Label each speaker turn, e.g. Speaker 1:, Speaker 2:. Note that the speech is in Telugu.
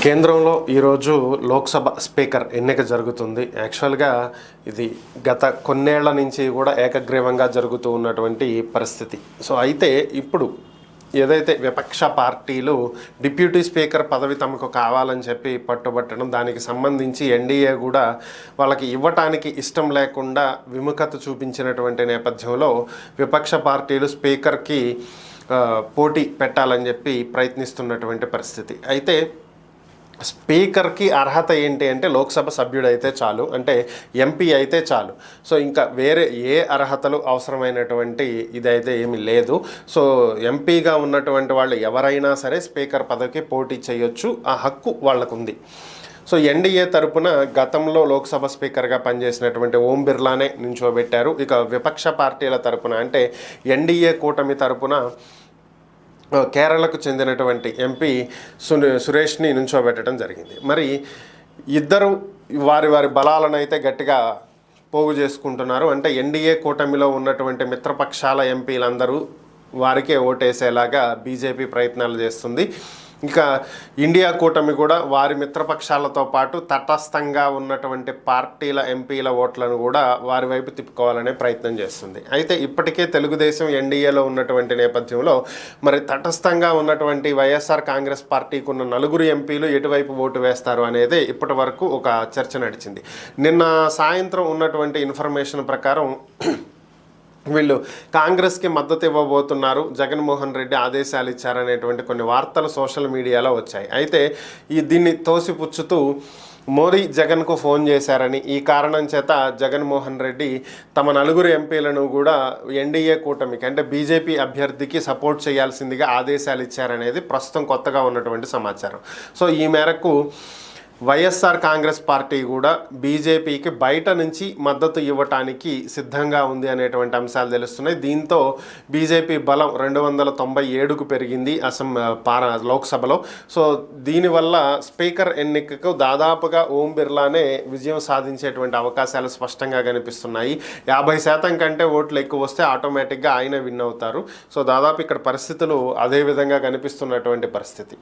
Speaker 1: కేంద్రంలో ఈరోజు లోక్సభ స్పీకర్ ఎన్నిక జరుగుతుంది. యాక్చువల్గా ఇది గత కొన్నేళ్ల నుంచి కూడా ఏకగ్రీవంగా జరుగుతూ ఉన్నటువంటి పరిస్థితి. సో అయితే ఇప్పుడు ఏదైతే విపక్ష పార్టీలు డిప్యూటీ స్పీకర్ పదవి తమకు కావాలని చెప్పి పట్టుబట్టడం, దానికి సంబంధించి ఎన్డీఏ కూడా వాళ్ళకి ఇవ్వటానికి ఇష్టం లేకుండా విముఖత చూపించినటువంటి నేపథ్యంలో విపక్ష పార్టీలు స్పీకర్కి పోటీ పెట్టాలని చెప్పి ప్రయత్నిస్తున్నటువంటి పరిస్థితి. అయితే స్పీకర్కి అర్హత ఏంటి అంటే లోక్సభ సభ్యుడైతే చాలు, అంటే ఎంపీ అయితే చాలు. సో ఇంకా వేరే ఏ అర్హతలు అవసరమైనటువంటి ఇదైతే ఏమీ లేదు. సో ఎంపీగా ఉన్నటువంటి వాళ్ళు ఎవరైనా సరే స్పీకర్ పదవికి పోటీ చేయొచ్చు, ఆ హక్కు వాళ్ళకు ఉంది. సో ఎన్డీఏ తరపున గతంలో లోక్సభ స్పీకర్గా పనిచేసినటువంటి ఓం బిర్లానే నించోబెట్టారు. ఇక విపక్ష పార్టీల తరపున అంటే ఎన్డీఏ కూటమి తరపున కేరళకు చెందినటువంటి ఎంపీ సురేష్ని నుంచోబెట్టడం జరిగింది. మరి ఇద్దరు వారి వారి బలాలను అయితే గట్టిగా పోగు చేసుకుంటున్నారు. అంటే ఎన్డీఏ కూటమిలో ఉన్నటువంటి మిత్రపక్షాల ఎంపీలందరూ వారికే ఓటేసేలాగా బీజేపీ ప్రయత్నాలు చేస్తుంది. ఇక ఇండియా కూటమి కూడా వారి మిత్రపక్షాలతో పాటు తటస్థంగా ఉన్నటువంటి పార్టీల ఎంపీల ఓట్లను కూడా వారి వైపు తిప్పుకోవాలనే ప్రయత్నం చేస్తుంది. అయితే ఇప్పటికే తెలుగుదేశం ఎన్డీఏలో ఉన్నటువంటి నేపథ్యంలో మరి తటస్థంగా ఉన్నటువంటి వైఎస్ఆర్ కాంగ్రెస్ పార్టీకి ఉన్న 4 ఎంపీలు ఎటువైపు ఓటు వేస్తారు అనేది ఇప్పటి వరకు ఒక చర్చ నడిచింది. నిన్న సాయంత్రం ఉన్నటువంటి ఇన్ఫర్మేషన్ ప్రకారం వీళ్ళు కాంగ్రెస్కి మద్దతు ఇవ్వబోతున్నారు, జగన్మోహన్ రెడ్డి ఆదేశాలు ఇచ్చారనేటువంటి కొన్ని వార్తలు సోషల్ మీడియాలో వచ్చాయి. అయితే దీన్ని తోసిపుచ్చుతూ మోదీ జగన్కు ఫోన్ చేశారని, ఈ కారణం చేత జగన్మోహన్ రెడ్డి తమ 4 ఎంపీలను కూడా ఎన్డీఏ కూటమికి అంటే బీజేపీ అభ్యర్థికి సపోర్ట్ చేయాల్సిందిగా ఆదేశాలు ఇచ్చారనేది ప్రస్తుతం కొత్తగా ఉన్నటువంటి సమాచారం. సో ఈ మేరకు వైఎస్ఆర్ కాంగ్రెస్ పార్టీ కూడా బీజేపీకి బయట నుంచి మద్దతు ఇవ్వటానికి సిద్ధంగా ఉంది అనేటువంటి అంశాలు తెలుస్తున్నాయి. దీంతో బీజేపీ బలం 297కు పెరిగింది లోక్సభలో. సో దీనివల్ల స్పీకర్ ఎన్నికకు దాదాపుగా ఓం బిర్లానే విజయం సాధించేటువంటి అవకాశాలు స్పష్టంగా కనిపిస్తున్నాయి. 50% కంటే ఓట్లు ఎక్కువ వస్తే ఆటోమేటిక్గా ఆయన విన్ అవుతారు. సో దాదాపు ఇక్కడ పరిస్థితులు అదే విధంగా కనిపిస్తున్నటువంటి పరిస్థితి.